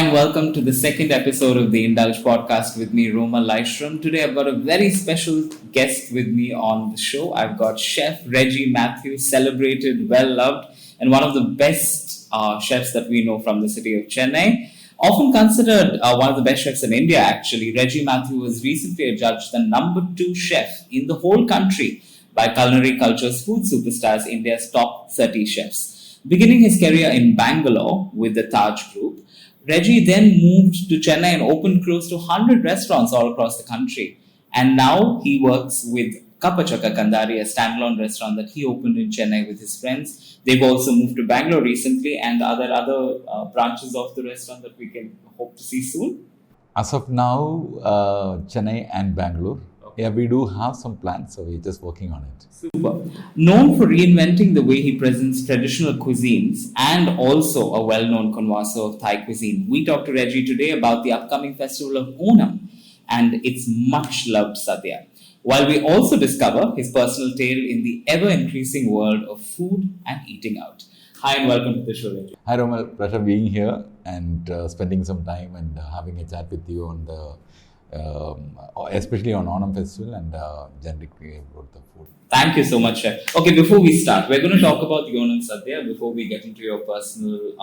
and welcome to the second episode of the Indulge podcast with me, Roma Lystrom. Today I've got a very special guest with me on the show. I've got Chef Regi Mathew, celebrated, well-loved, and one of the best chefs that we know from the city of Chennai. Often considered one of the best chefs in India, actually, Regi Mathew was recently adjudged the number 2 chef in the whole country by Culinary Culture's Food Superstars, India's top 30 chefs. Beginning his career in Bangalore with the Taj Group, Regi then moved to Chennai and opened close to 100 restaurants all across the country. And now he works with Kapachaka Kandari, a standalone restaurant that he opened in Chennai with his friends. They've also moved to Bangalore recently, and are there other branches of the restaurant that we can hope to see soon? As of now, Chennai and Bangalore. Okay. Yeah, we do have some plans, so we're just working on it. Super. Known for reinventing the way he presents traditional cuisines and also a well-known connoisseur of Thai cuisine, we talked to Regi today about the upcoming festival of Onam and its much-loved Sadya, while we also discover his personal tale in the ever-increasing world of food and eating out. Hi and welcome to the show, Regi. Hi Romal, pleasure being here and spending some time and having a chat with you on the especially on Onam Festival and generically about the food. Thank you so much, Chef. Okay, before we start, we're going to talk about the Onam Sadya before we get into your personal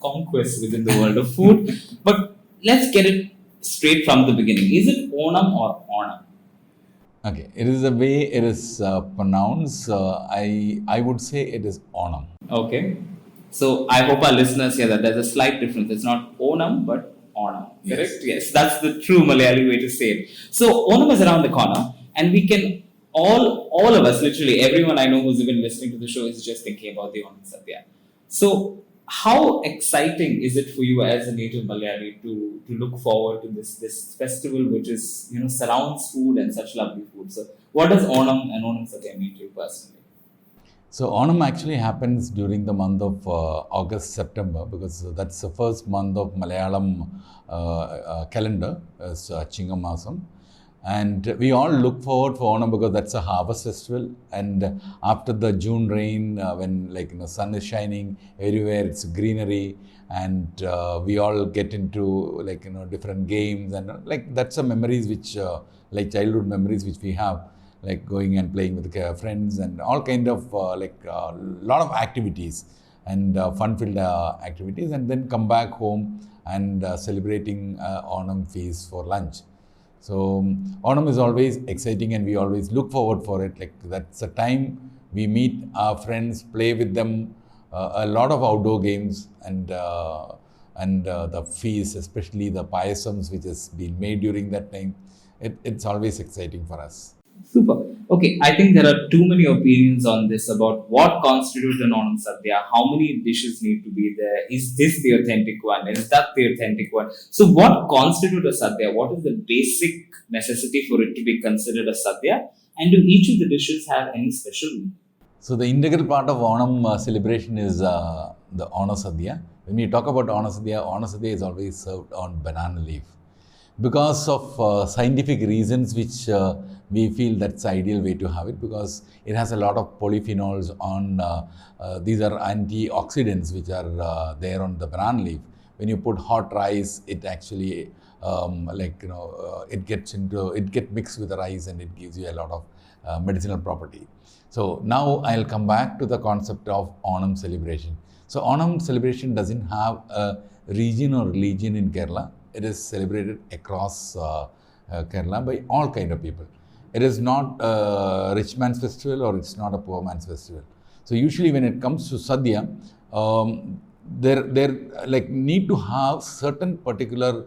conquest within the world of food. But let's get it straight from the beginning. Is it Onam or Onam? Okay, it is the way it is pronounced. I would say it is Onam. Okay. So I hope our listeners hear that there's a slight difference. It's not Onam, but Onam. Correct? Yes, that's the true Malayali way to say it. So Onam is around the corner, and we can all of us, literally everyone I know who's even listening to the show is just thinking about the Onam Sadya. So how exciting is it for you as a native Malayali to look forward to this festival which is, surrounds food and such lovely food? So what does Onam and Onam Sadya mean to you personally? So Onam actually happens during the month of August, September, because that's the first month of Malayalam calendar, as Chingamasam. And we all look forward for Onam because that's a harvest festival. And after the June rain, when sun is shining everywhere, it's greenery, and we all get into different games, and that's some memories which childhood memories which we have. Like going and playing with friends and all kind of lot of activities and fun-filled activities, and then come back home and celebrating Onam feast for lunch. So Onam is always exciting and we always look forward for it. That's a time we meet our friends, play with them, a lot of outdoor games and the feast, especially the payasams which has been made during that time. It's always exciting for us. Super. Okay, I think there are too many opinions on this about what constitutes an Onam Sadya, how many dishes need to be there, is this the authentic one, is that the authentic one? So what constitutes a Sadya? What is the basic necessity for it to be considered a Sadya? And do each of the dishes have any special meaning? So the integral part of Onam celebration is the onasadya. When we talk about onasadya is always served on banana leaf. Because of scientific reasons which we feel that's the ideal way to have it, because it has a lot of polyphenols on, these are antioxidants which are there on the banana leaf. When you put hot rice, it actually it gets mixed with the rice and it gives you a lot of medicinal property. So now I'll come back to the concept of Onam celebration. So Onam celebration doesn't have a region or religion in Kerala. It is celebrated across Kerala by all kind of people. It is not a rich man's festival or it's not a poor man's festival. So usually when it comes to Sadya, there need to have certain particular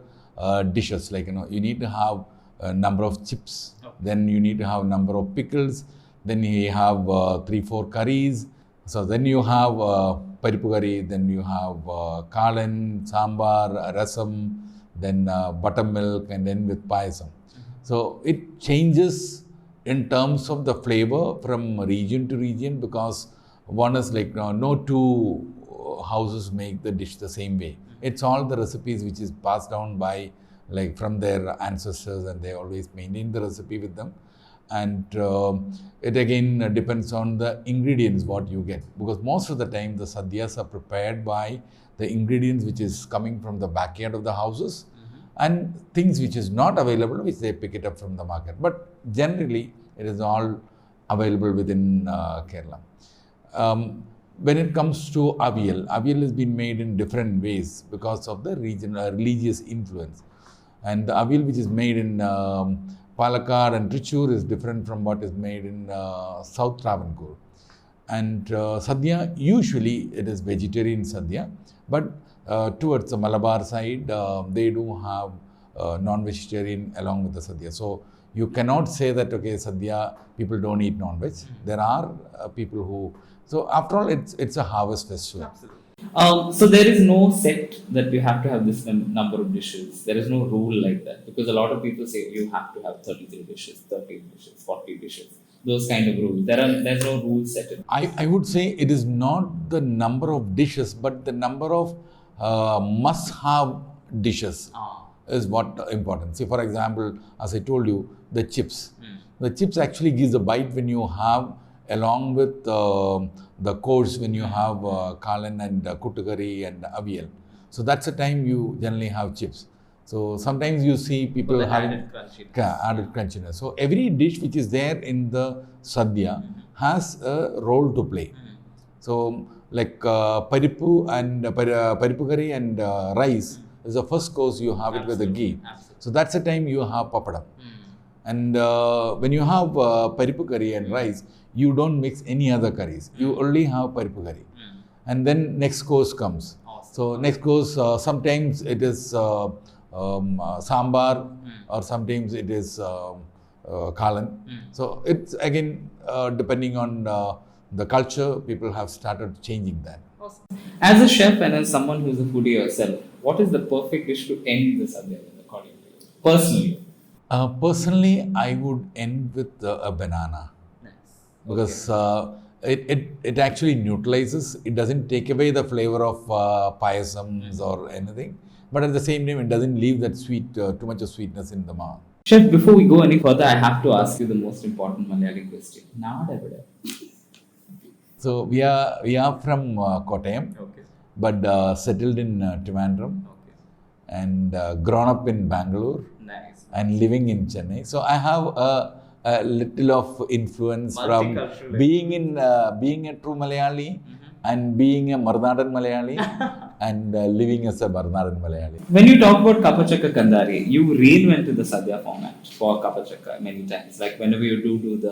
dishes. You need to have a number of chips, then you need to have a number of pickles, then you have 3-4 curries. So then you have paripu curry, then you have kalan, sambar, rasam, then buttermilk, and then with payasam. So it changes in terms of the flavor from region to region, because one is no two houses make the dish the same way. It's all the recipes which is passed down by from their ancestors, and they always maintain the recipe with them. and it again depends on the ingredients what you get, because most of the time the sadyas are prepared by the ingredients which is coming from the backyard of the houses, and things which is not available which they pick it up from the market, but generally it is all available within Kerala. When it comes to avial has been made in different ways because of the regional religious influence, and the avial which is made in Palakkad and Trichur is different from what is made in South Travancore. And sadhya, usually it is vegetarian sadhya, but towards the Malabar side, they do have non-vegetarian along with the sadhya. So you cannot say that, okay, sadhya, people don't eat non-veg. There are people who, so after all, it's a harvest festival. Absolutely. So there is no set that you have to have this number of dishes. There is no rule like that, because a lot of people say you have to have 33 dishes, 13 dishes, 40 dishes. Those kind of rules. There's no rule set in. I would say it is not the number of dishes, but the number of must-have dishes is what important. See, for example, as I told you, the chips. The chips actually gives a bite when you have, along with the course, when you have kalan and kuttukari and avial. So that's the time you generally have chips. So sometimes you see people having added crunchiness. So every dish which is there in the sadhya has a role to play. So like paripu and paripu curry and rice is the first course you have it with the ghee. So that's the time you have papadam. And when you have paripu curry and rice, you don't mix any other curries. You only have paripu curry. And then next course comes. So next course, sometimes it is sambar, or sometimes it is kalan. So it's again depending on the culture, people have started changing that. Awesome. As a chef and as someone who's a foodie yourself, what is the perfect dish to end the sadhya with, according to you? Personally? Personally, I would end with a banana. Nice. Because it actually neutralizes, it doesn't take away the flavor of payasams or anything, but at the same time, it doesn't leave that sweet, too much of sweetness in the mouth. Chef, before we go any further, I have to ask you the most important Malayali question. So we are from Kottayam, but settled in Trivandrum, and grown up in Bangalore, and living in Chennai. So I have a little of influence from being a true Malayali and being a Marnadan Malayali and living as a Marnadan Malayali. When you talk about Kapachakka Kandari, you reinvented the Sadhya format for Kapachakka many times. Like whenever you do the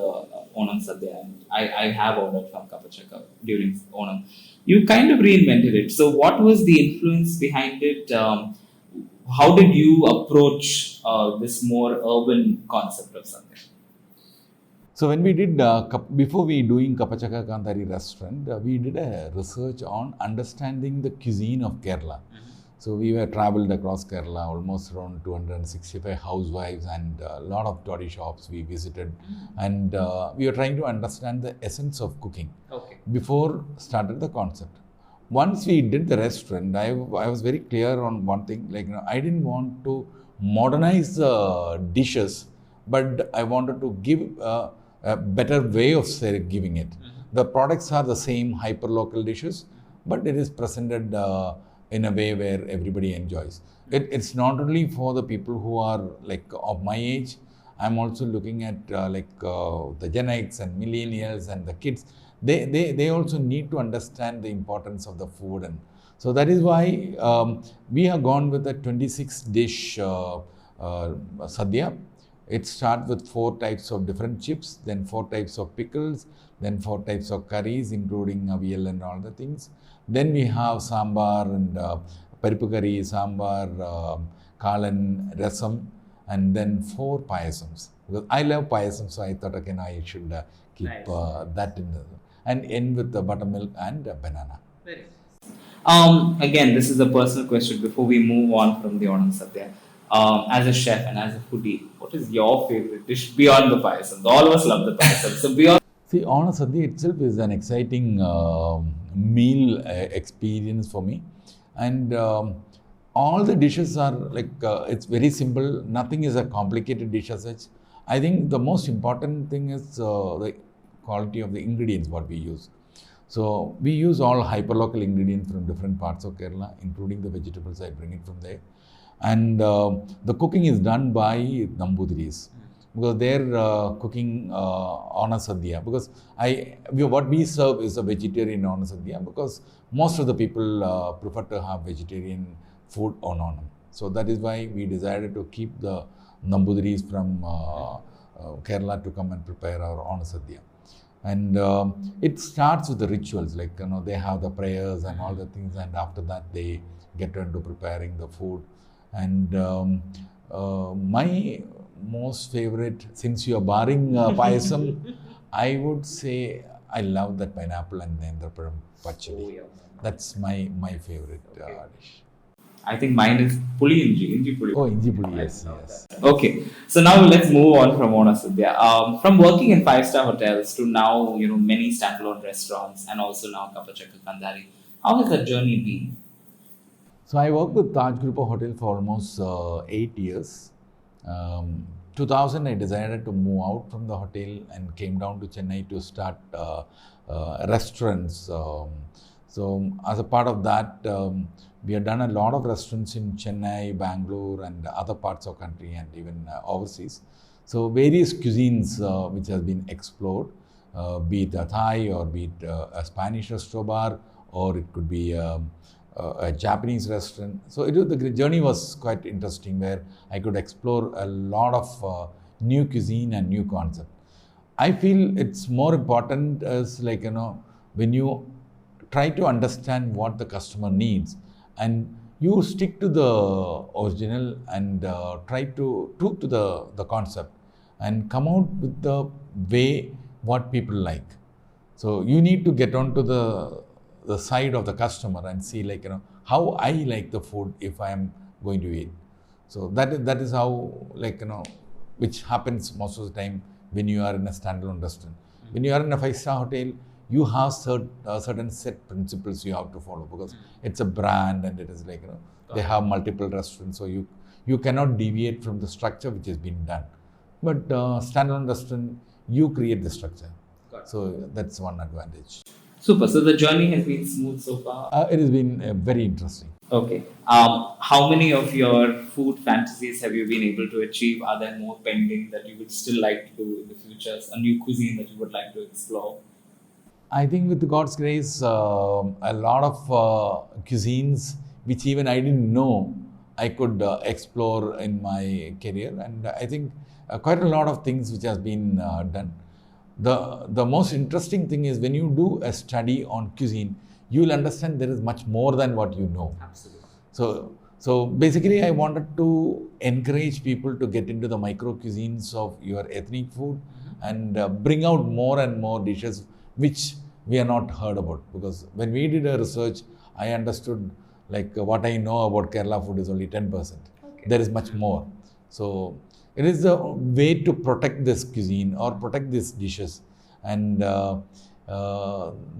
Onam Sadya, and I have ordered from Kapachakka during Onam, you kind of reinvented it. So what was the influence behind it? How did you approach this more urban concept of Sadhya? So when we did, before we doing Kapachakka Kandari restaurant, we did a research on understanding the cuisine of Kerala. So we were traveled across Kerala, almost around 265 housewives and a lot of toddy shops we visited. And we were trying to understand the essence of cooking before started the concept. Once we did the restaurant, I was very clear on one thing, like, I didn't want to modernize the dishes, but I wanted to give a better way of giving it. The products are the same hyper-local dishes, but it is presented in a way where everybody enjoys. It's not only for the people who are like of my age. I'm also looking at the Gen X and millennials and the kids. They also need to understand the importance of the food, and so that is why we have gone with a 26 dish sadhya. It starts with 4 types of different chips, then 4 types of pickles, then 4 types of curries, including avial and all the things. Then we have sambar and paripu curry, sambar, kalan, rasam, and then 4 payasams. Because I love payasam, so I thought, okay, I should keep that in the, and end with the buttermilk and banana. Very nice. Again, this is a personal question before we move on from the Onam Sadhya. As a chef and as a foodie, what is your favorite dish beyond the payasam? All of us love the payasam. So beyond. See, Onam Sadhya itself is an exciting meal experience for me, and all the dishes are like it's very simple. Nothing is a complicated dish as such. I think the most important thing is the quality of the ingredients what we use. So we use all hyperlocal ingredients from different parts of Kerala, including the vegetables. I bring it from there, and the cooking is done by Nambudiris because they're cooking onasadya. Because what we serve is a vegetarian onasadya because most of the people prefer to have vegetarian food on Onam. So that is why we decided to keep the Nambudiris from Kerala to come and prepare our onasadya. And it starts with the rituals, like they have the prayers and all the things, and after that they get into preparing the food. And my most favorite, since you are barring payasam, I would say I love that pineapple and Nendraparam pachadi. Oh, yeah. That's my favorite dish. I think mine is puli inji puli. Oh, inji puli, yes. Okay, so now let's move on from Onam Sadya. From working in five-star hotels to now, many standalone restaurants and also now Kapachakka Kandari. How has that journey been? So I worked with Taj Group of Hotel for almost 8 years. 2000, I decided to move out from the hotel and came down to Chennai to start restaurants. So as a part of that, we have done a lot of restaurants in Chennai, Bangalore, and other parts of country, and even overseas. So various cuisines which has been explored, be it a Thai or be it a Spanish restaurant bar, or it could be a Japanese restaurant. So the journey was quite interesting, where I could explore a lot of new cuisine and new concept. I feel it's more important as when you try to understand what the customer needs, and you stick to the original and try to the concept and come out with the way what people like. So you need to get onto the side of the customer and see how I like the food if I am going to eat. So that is how which happens most of the time when you are in a standalone restaurant. When you are in a five-star hotel, you have certain set principles you have to follow, because it's a brand and it is they have multiple restaurants, so you cannot deviate from the structure which has been done. But standalone restaurant, you create the structure. So that's one advantage. Super. So the journey has been smooth so far. It has been very interesting. Okay. How many of your food fantasies have you been able to achieve? Are there more pending that you would still like to do in the future? A new cuisine that you would like to explore? I think with God's grace, a lot of cuisines which even I didn't know I could explore in my career, and I think quite a lot of things which has been done. The most interesting thing is when you do a study on cuisine, you will understand there is much more than what you know. Absolutely. So basically, I wanted to encourage people to get into the micro cuisines of your ethnic food and bring out more and more dishes which we are not heard about. Because when we did a research, I understood what I know about Kerala food is only 10%. Okay. There is much more. So it is a way to protect this cuisine or protect these dishes, and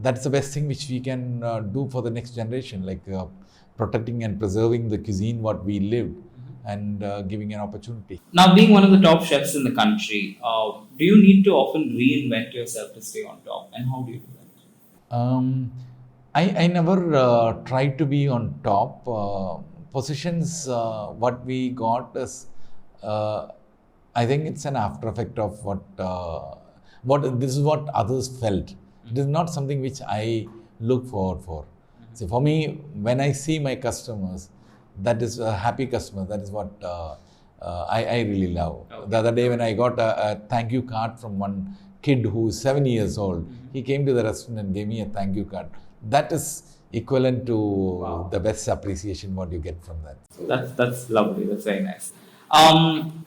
that's the best thing which we can do for the next generation, protecting and preserving the cuisine what we lived and giving an opportunity. Now, being one of the top chefs in the country, do you need to often reinvent yourself to stay on top, and how do you do that? I never tried to be on top. Positions, what we got is, I think it's an after effect of what this is what others felt. It is not something which I look forward for. So for me, when I see my customers, that is a happy customer. That is what I really love. Okay. The other day when I got a thank you card from one kid who is 7 years old, he came to the restaurant and gave me a thank you card. That is equivalent to the best appreciation what you get from that. That's lovely. That's very nice.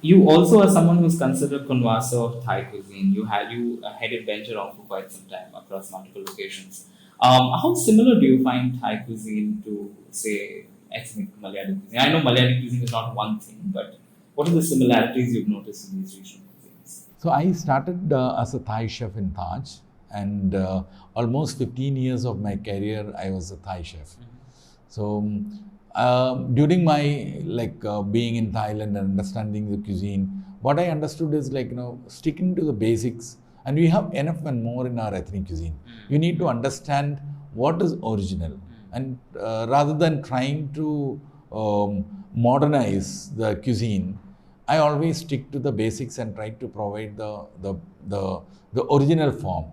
You also are someone who's considered connoisseur of Thai cuisine. You headed venture on for quite some time across multiple locations. How similar do you find Thai cuisine to, say, ethnic Malayali cuisine? I know Malayali cuisine is not one thing, but what are the similarities you've noticed in these regional cuisines? So I started as a Thai chef in Taj, and almost 15 years of my career I was a Thai chef. So during my being in Thailand and understanding the cuisine, what I understood is sticking to the basics, and we have enough and more in our ethnic cuisine. You need to understand what is original, and rather than trying to modernize the cuisine, I always stick to the basics and try to provide the original form,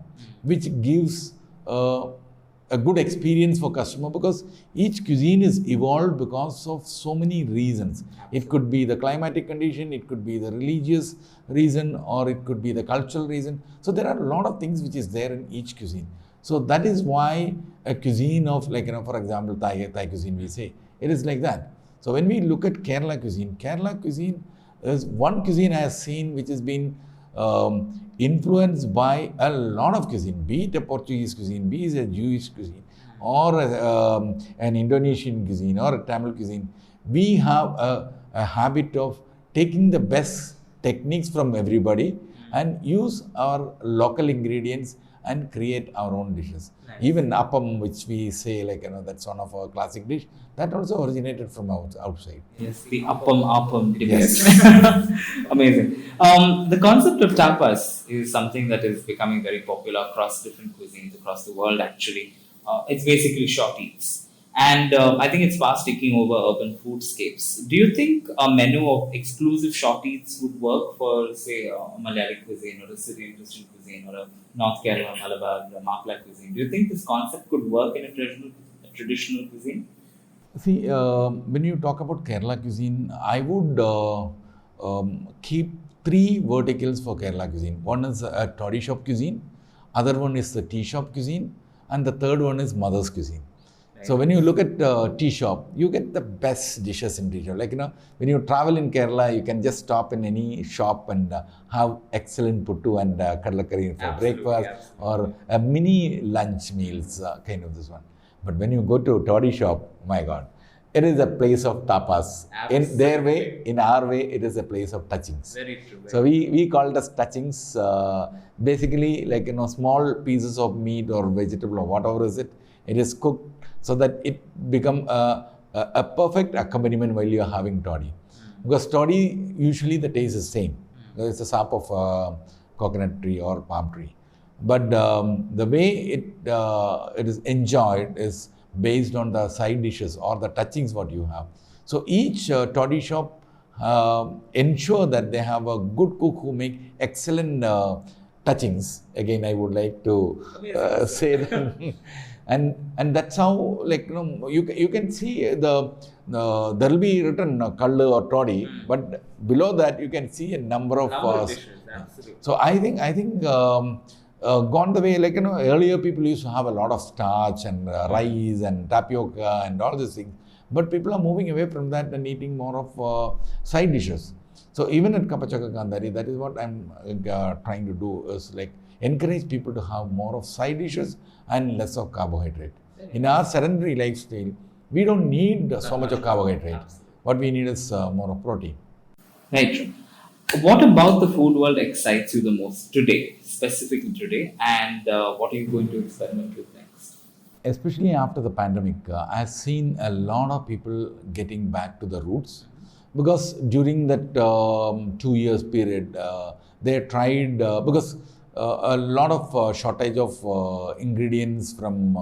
which gives a good experience for customer, because each cuisine is evolved because of so many reasons. It could be the climatic condition, it could be the religious reason, or it could be the cultural reason. So there are a lot of things which is there in each cuisine. So that is why a cuisine of for example, Thai cuisine, we say, it is like that. So when we look at Kerala cuisine is one cuisine I have seen which has been influenced by a lot of cuisine, be it a Portuguese cuisine, be it a Jewish cuisine, or an Indonesian cuisine, or a Tamil cuisine. We have a habit of taking the best techniques from everybody and use our local ingredients and create our own dishes. Nice. Even appam, which we say that's one of our classic dish, that also originated from outside. Yes, the appam. Yes. Amazing. The concept of tapas is something that is becoming very popular across different cuisines across the world, actually. It's basically short eats. And I think it's fast taking over urban foodscapes. Do you think a menu of exclusive short eats would work for, say, a Malayali cuisine, or a Syrian Christian cuisine, or a North Kerala, Malabar, Makla cuisine? Do you think this concept could work in a traditional cuisine? See, when you talk about Kerala cuisine, I would keep three verticals for Kerala cuisine. One is a toddy shop cuisine, other one is the tea shop cuisine, and the third one is mother's cuisine. So when you look at tea shop, you get the best dishes in tea shop. When you travel in Kerala, you can just stop in any shop and have excellent puttu and kadalakari for breakfast, or a mini lunch meals, kind of this one. But when you go to a toddy shop, my God, it is a place of tapas. Absolutely. In their way, in our way, it is a place of touchings. Very true. So we call it as touchings. Basically, small pieces of meat or vegetable or whatever is it. It is cooked so that it become a perfect accompaniment while you are having toddy. Because toddy, usually the taste is same. It's a sap of coconut tree or palm tree. But the way it is enjoyed is based on the side dishes or the touchings what you have. So each toddy shop ensure that they have a good cook who make excellent touchings. Again, I would like to say that. And that's how you can see there will be written kallu or toddy, but below that you can see a number of dishes. Absolutely. So I think gone the way earlier people used to have a lot of starch and rice and tapioca and all these things, but people are moving away from that and eating more of side dishes. So even at Kapachaka Kandari, that is what I'm trying to do, is encourage people to have more of side dishes and less of carbohydrate. In our sedentary lifestyle, we don't need so much of carbohydrate. What we need is more of protein. Right. What about the food world excites you the most today, specifically today, and what are you going to experiment with next? Especially after the pandemic, I've seen a lot of people getting back to the roots, because during that 2 years period, they tried, because a lot of shortage of ingredients from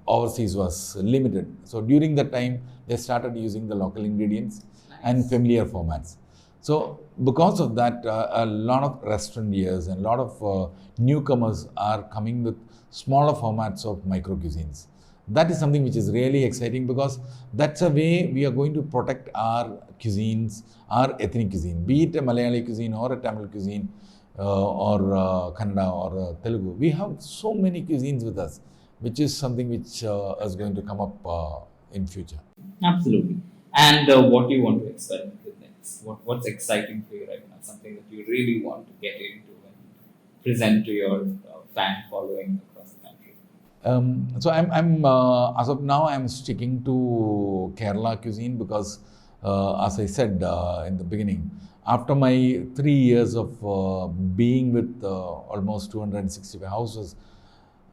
overseas was limited. So during that time, they started using the local ingredients and familiar formats. So because of that, a lot of restauranteurs and a lot of newcomers are coming with smaller formats of micro cuisines. That is something which is really exciting, because that's a way we are going to protect our cuisines, our ethnic cuisine, be it a Malayali cuisine or a Tamil cuisine, or Kannada or Telugu. We have so many cuisines with us, which is something which is going to come up in future. Absolutely. And what do you want to experiment with next? What's exciting for you right now? Something that you really want to get into and present to your fan following across the country? So I'm as of now, I'm sticking to Kerala cuisine, because as I said in the beginning, after my 3 years of being with almost 265 houses,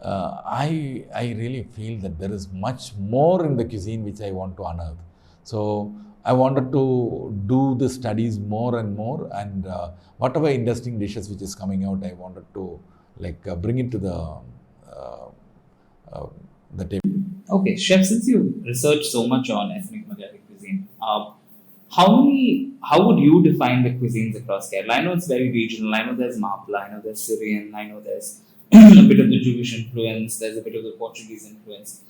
I really feel that there is much more in the cuisine which I want to unearth. So I wanted to do the studies more and more, and whatever interesting dishes which is coming out, I wanted to bring it to uh, uh, the table. Okay, chef, since you research so much on ethnic Malayali cuisine, how would you define the cuisines across Kerala? I know it's very regional. I know there's Mapla, I know there's Syrian, I know there's a bit of the Jewish influence, there's a bit of the Portuguese influence.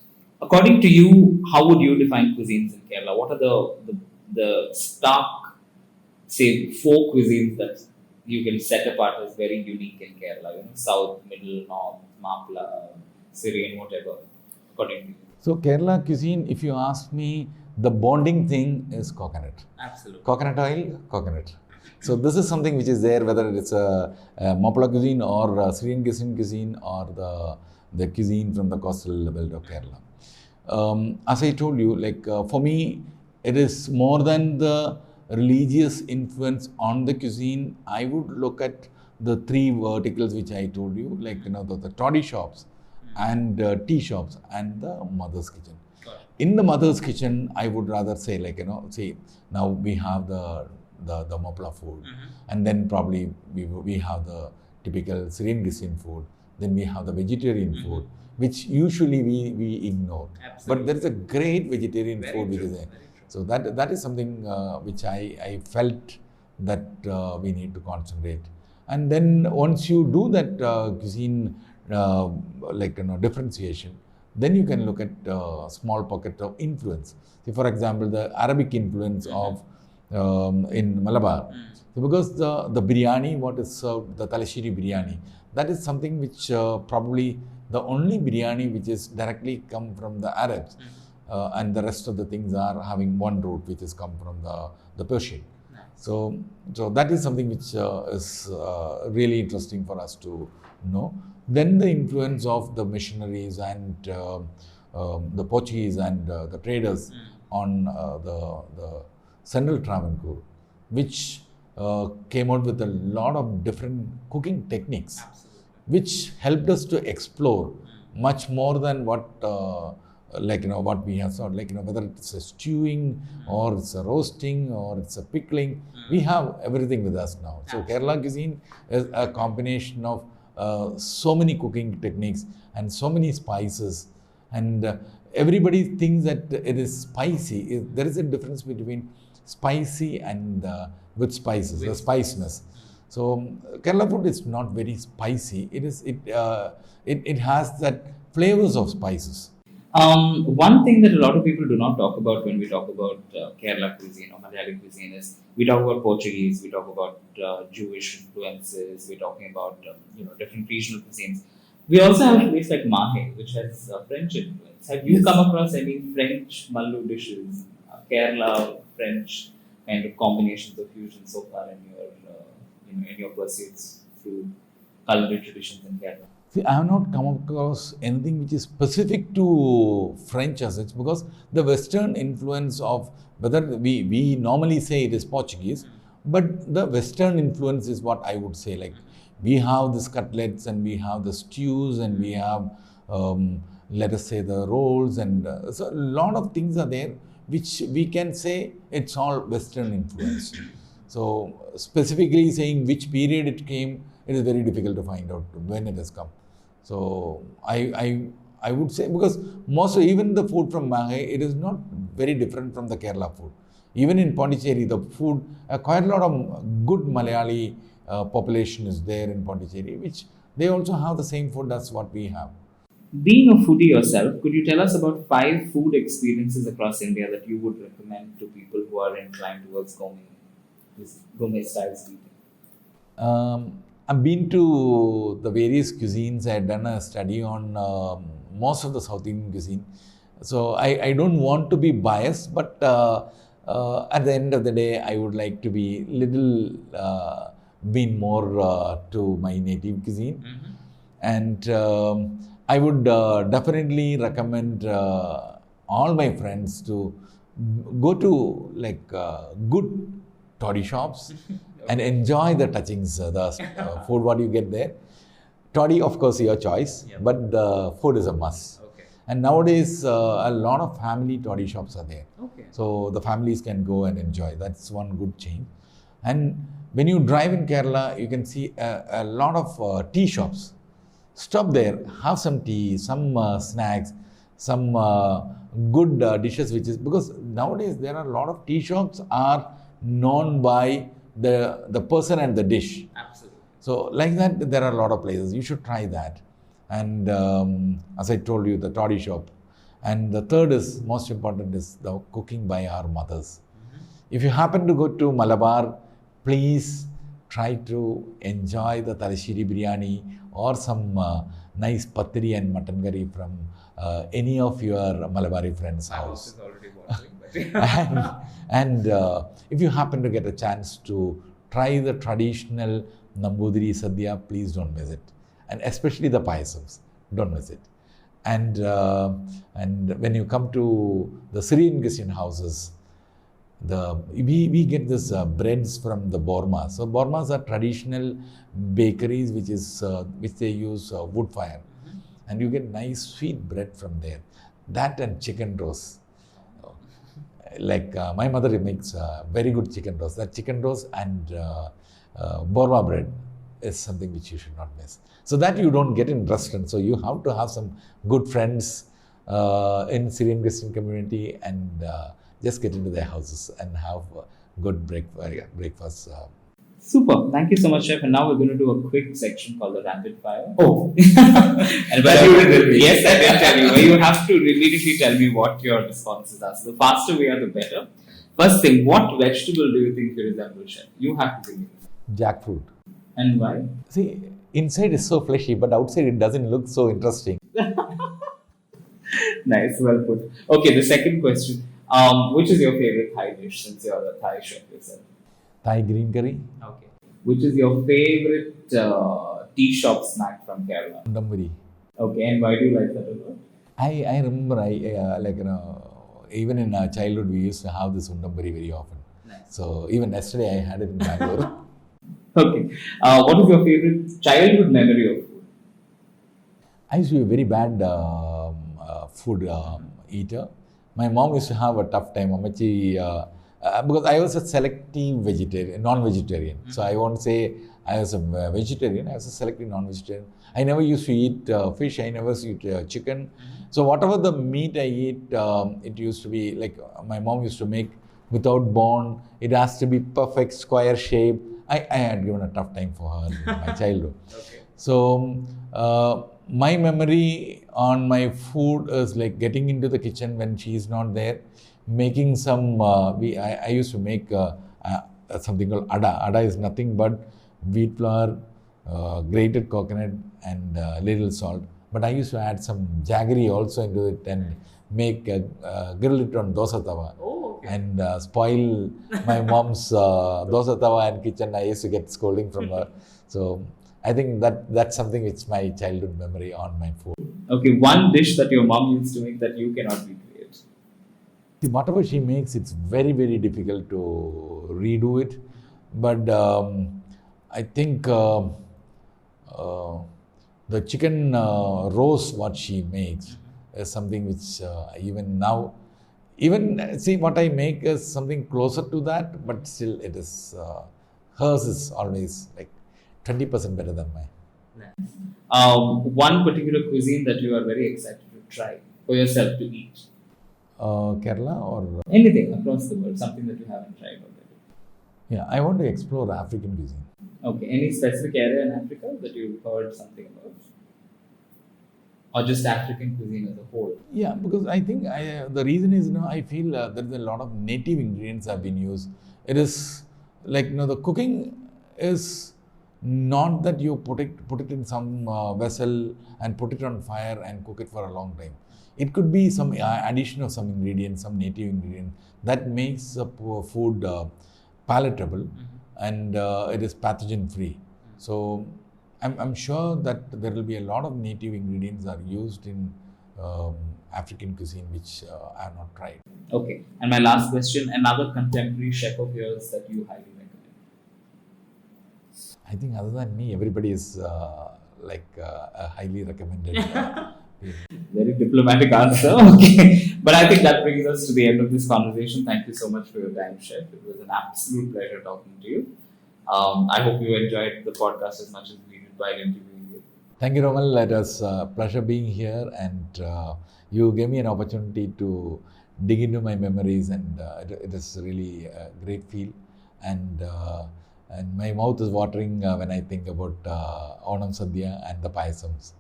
According to you, how would you define cuisines in Kerala? What are the stark, say, four cuisines that you can set apart as very unique in Kerala? You know, South, Middle, North, Mapla, Syrian, whatever. According to you. So Kerala cuisine, if you ask me, the bonding thing is coconut. Absolutely. Coconut oil, coconut. So this is something which is there, whether it's a Mapla cuisine or a Syrian cuisine or the cuisine from the coastal belt of Kerala. As I told you, for me, it is more than the religious influence on the cuisine. I would look at the three verticals which I told you, the toddy shops and tea shops and the mother's kitchen. In the mother's kitchen, I would rather say, see, now we have the Mapla food, and then probably we have the typical Syrian cuisine food, then we have the vegetarian food, which usually we ignore. Absolutely. But there is a great vegetarian food which is there. So that is something which I felt that we need to concentrate. And then once you do that cuisine, differentiation, then you can look at small pocket of influence. See, for example, the Arabic influence of in Malabar. So because the biryani, what is served, the Talashiri biryani, that is something which probably the only biryani which is directly come from the Arabs, and the rest of the things are having one root which has come from the Persian. Nice. So that is something which is really interesting for us to know. Then the influence of the missionaries and the Portuguese and the traders on the Central Travancore, which came out with a lot of different cooking techniques. Absolutely. Which helped us to explore much more than what what we have thought, whether it's a stewing or it's a roasting or it's a pickling, we have everything with us now. So Kerala cuisine is a combination of so many cooking techniques and so many spices, and everybody thinks that it is spicy. There is a difference between spicy and with spices, the spiciness. So Kerala food is not very spicy. It has that flavors of spices. One thing that a lot of people do not talk about when we talk about Kerala cuisine or Malayali cuisine is we talk about Portuguese, we talk about Jewish influences, we're talking about different regional cuisines. We also have a place like Mahe, which has French influence. Have you come across any French Mallu dishes, Kerala French kind of combinations of fusion so far in your pursuits through culinary traditions in Kerala? See, I have not come across anything which is specific to French as such, because the Western influence of, whether we normally say it is Portuguese, but the Western influence is what I would say. We have these cutlets and we have the stews and we have, let us say, the rolls, and so a lot of things are there which we can say it's all Western influence. So specifically saying which period it came, it is very difficult to find out when it has come. So I would say, because even the food from Mahe, it is not very different from the Kerala food. Even in Pondicherry, the food, quite a lot of good Malayali population is there in Pondicherry, which they also have the same food as what we have. Being a foodie yourself, could you tell us about 5 food experiences across India that you would recommend to people who are inclined towards gourmet style eating? I've been to the various cuisines. I've done a study on most of the South Indian cuisine. So I don't want to be biased, but at the end of the day, I would like to be little been more to my native cuisine. And I would definitely recommend all my friends to go to good toddy shops and enjoy the touchings, the food what you get there. Toddy, of course, your choice, but the food is a must. Okay. And nowadays, a lot of family toddy shops are there. Okay. So the families can go and enjoy. That's one good change. And when you drive in Kerala, you can see a lot of tea shops. Stop there, have some tea, some snacks, some good dishes, which is because nowadays there are a lot of tea shops are known by the person and the dish. Absolutely. So like that, there are a lot of places. You should try that. And as I told you, the toddy shop. And the third is most important is the cooking by our mothers. If you happen to go to Malabar, please try to enjoy the Talashiri biryani or some nice patri and mutton curry from any of your Malabari friends' house. Is already watching, and if you happen to get a chance to try the traditional Nambudiri Sadya, please don't miss it. And especially the payasams, don't miss it. And when you come to the Syrian Christian houses, we get this breads from the Borma. So Bormas are traditional bakeries which they use wood fire, and you get nice sweet bread from there. That and chicken roast. Like my mother makes very good chicken roast. That chicken roast and Borma bread is something which you should not miss. So that you don't get in restaurants. So you have to have some good friends in Syrian Christian community and just get into their houses and have good breakfast. Super. Thank you so much, Chef. And now we're going to do a quick section called the rapid fire. Oh. And but you did tell me. Yes, I did tell you. But you have to immediately tell me what your responses are. So the faster we are, the better. First thing, what vegetable do you think you resemble, Chef? You have to give me. Jackfruit. And why? See, inside is so fleshy, but outside it doesn't look so interesting. Nice, well put. Okay, the second question. Which is your favorite Thai dish since you're a Thai chef yourself? Thai green curry. Okay. Which is your favorite tea shop snack from Kerala? Undamburi. Okay, and why do you like that a lot? I remember even in our childhood we used to have this undamburi very often. Nice. So even yesterday I had it in Bangalore. Okay. What is your favorite childhood memory of food? I used to be a very bad food eater. My mom used to have a tough time. Because I was a selective vegetarian, non-vegetarian. So I won't say I was a vegetarian. I was a selective non-vegetarian. I never used to eat fish. I never used to eat chicken. So whatever the meat I eat, it used to be like my mom used to make without bone. It has to be perfect square shape. I had given a tough time for her in my childhood. Okay. So my memory on my food is like getting into the kitchen when she is not there, making some. I used to make something called ada. Ada is nothing but wheat flour, grated coconut, and little salt. But I used to add some jaggery also into it and make grill it on dosa tawa. And spoil my mom's dosa tawa and kitchen. I used to get scolding from her. So I think that's something which my childhood memory on my food. Okay, one dish that your mom used to make that you cannot recreate. See, whatever she makes, it's very, very difficult to redo it. But I think the chicken roast what she makes is something which even now, see what I make is something closer to that, but still it is, hers is always like 20% better than mine. Nice. One particular cuisine that you are very excited to try for yourself to eat? Kerala or? Anything across the world, something that you haven't tried already. Yeah, I want to explore African cuisine. Okay, any specific area in Africa that you've heard something about? Or just African cuisine as a whole? Yeah, because I think the reason is, I feel there's a lot of native ingredients have been used. It is like, the cooking is not that you put it in some vessel and put it on fire and cook it for a long time. It could be some addition of some ingredients, some native ingredient that makes the food palatable and it is pathogen free. So I'm sure that there will be a lot of native ingredients are used in African cuisine which I have not tried. Okay, and my last question, another contemporary chef of yours that you highly recommend? I think other than me, everybody is a highly recommended Very diplomatic answer. Okay. But I think that brings us to the end of this conversation. Thank you so much for your time, Chef. It was an absolute pleasure talking to you. I hope you enjoyed the podcast as much as we did while interviewing you. Thank you, Romal. It was a pleasure being here, and you gave me an opportunity to dig into my memories, and it is really a great feel. And my mouth is watering when I think about Onam Sadya and the payasams,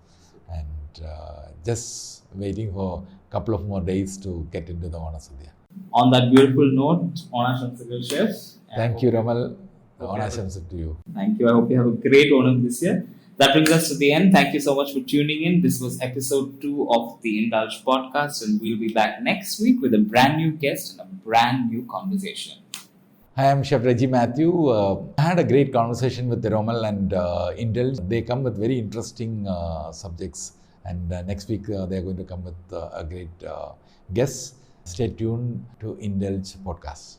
and just waiting for a couple of more days to get into the Onam Sadya. On that beautiful note, Onam Sadya, Chef. Thank you, Romal. Onam Sadya to you. Thank you. I hope you have a great Onam this year. That brings us to the end. Thank you so much for tuning in. This was episode 2 of the Indulge podcast, and we'll be back next week with a brand new guest and a brand new conversation. Hi, I'm Chef Regi Mathew. I had a great conversation with Romal and Indulge. They come with very interesting subjects, and next week they're going to come with a great guest. Stay tuned to Indulge podcast.